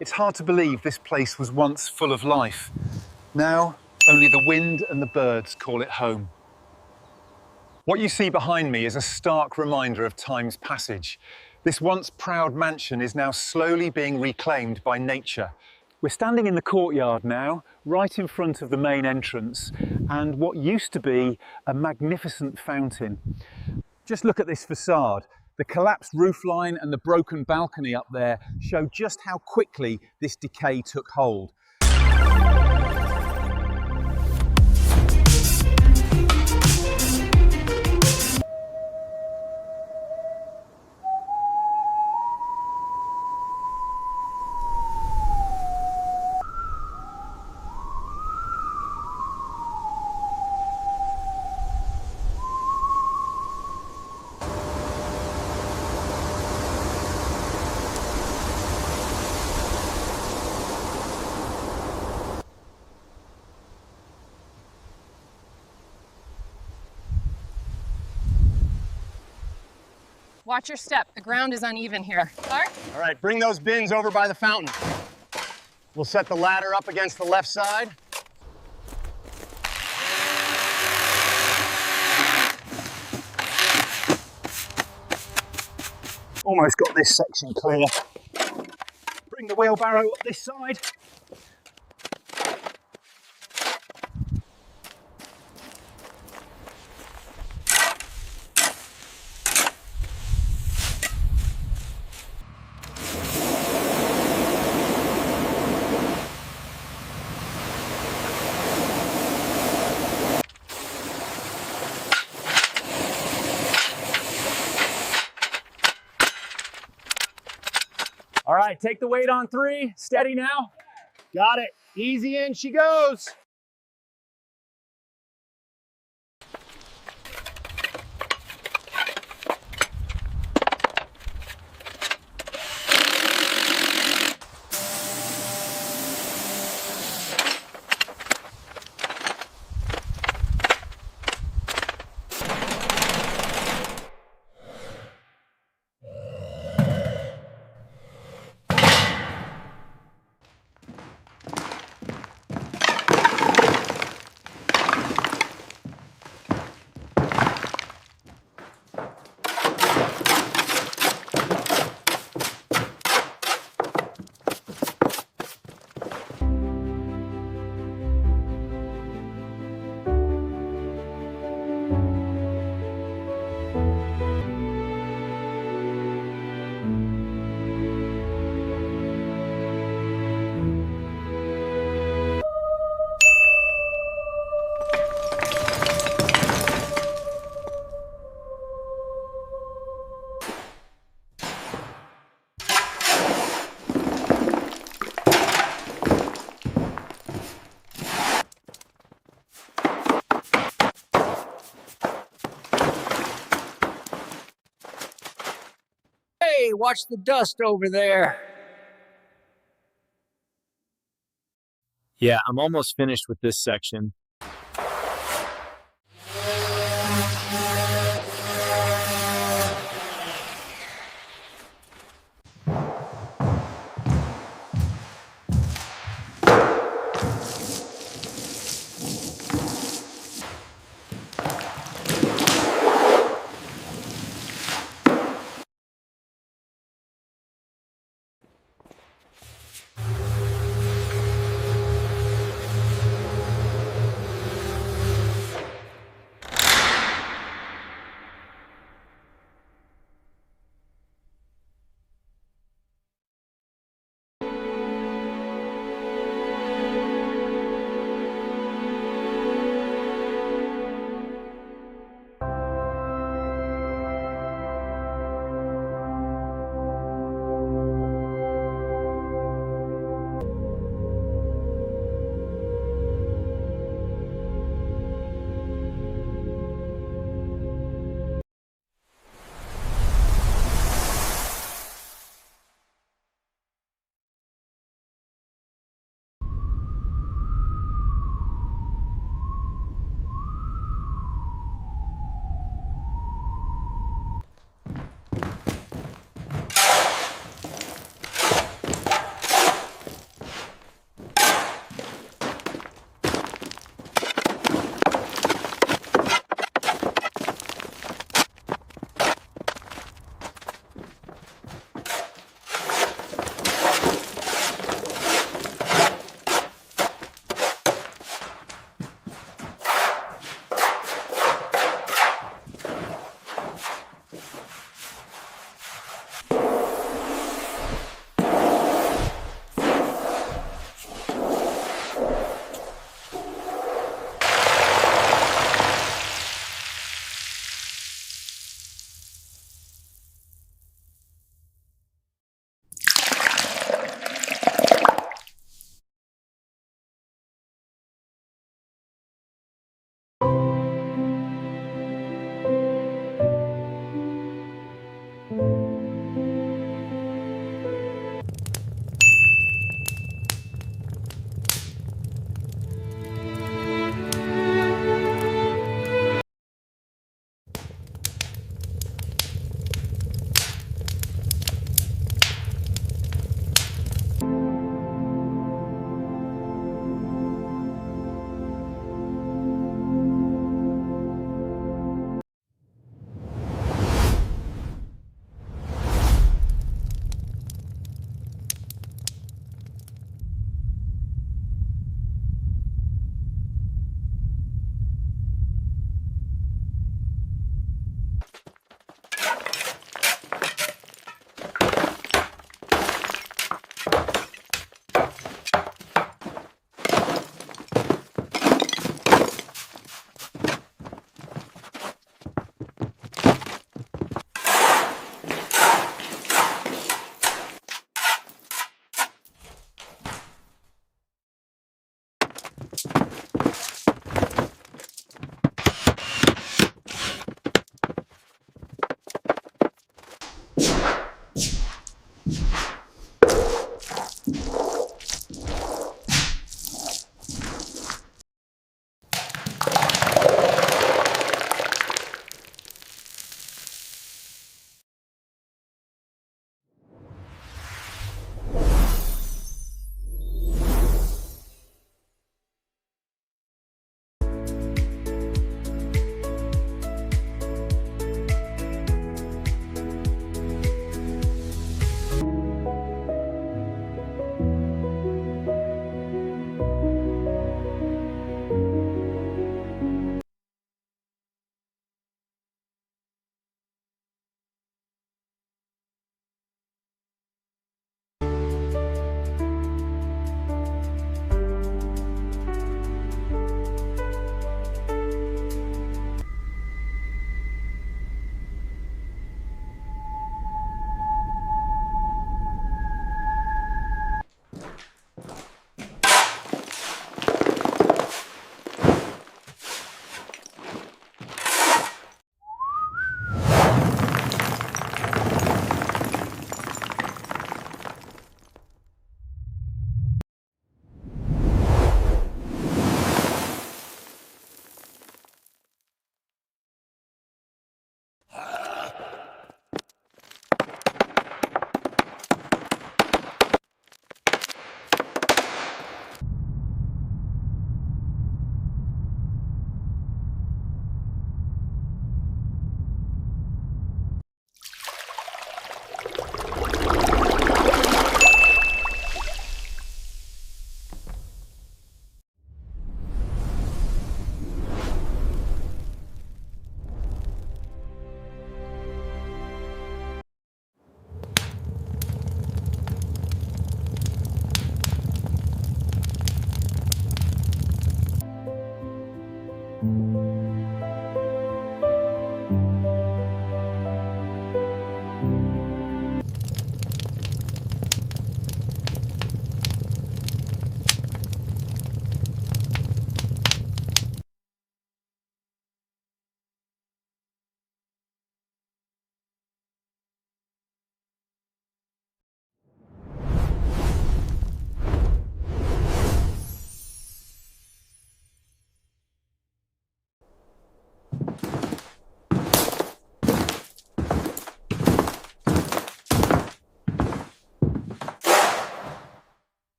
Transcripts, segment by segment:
It's hard to believe this place was once full of life. Now, only the wind and the birds call it home. What you see behind me is a stark reminder of time's passage. This once proud mansion is now slowly being reclaimed by nature. We're standing in the courtyard now, right in front of the main entrance, and what used to be a magnificent fountain. Just look at this facade. The collapsed roofline and the broken balcony up there show just how quickly this decay took hold. Watch your step. The ground is uneven here. Clark? All right, bring those bins over by the fountain. We'll set the ladder up against the left side. Almost got this section clear. Bring the wheelbarrow up this side. All right, take the weight on 3. Steady now. Got it. Easy in she goes. Hey, watch the dust over there. Yeah, I'm almost finished with this section.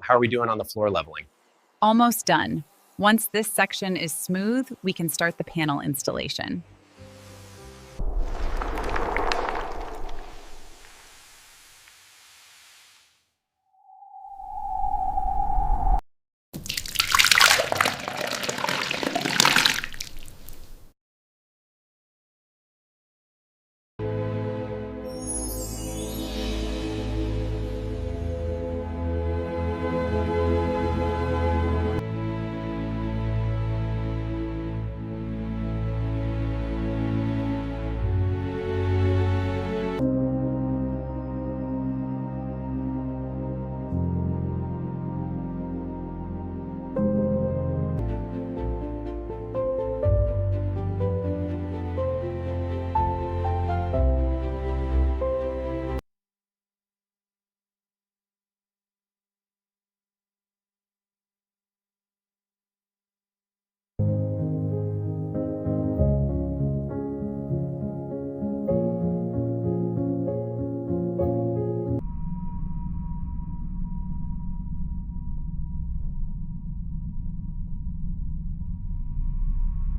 how are we doing on the floor leveling? Almost done. Once this section is smooth, we can start the panel installation.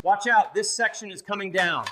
Watch out, this section is coming down.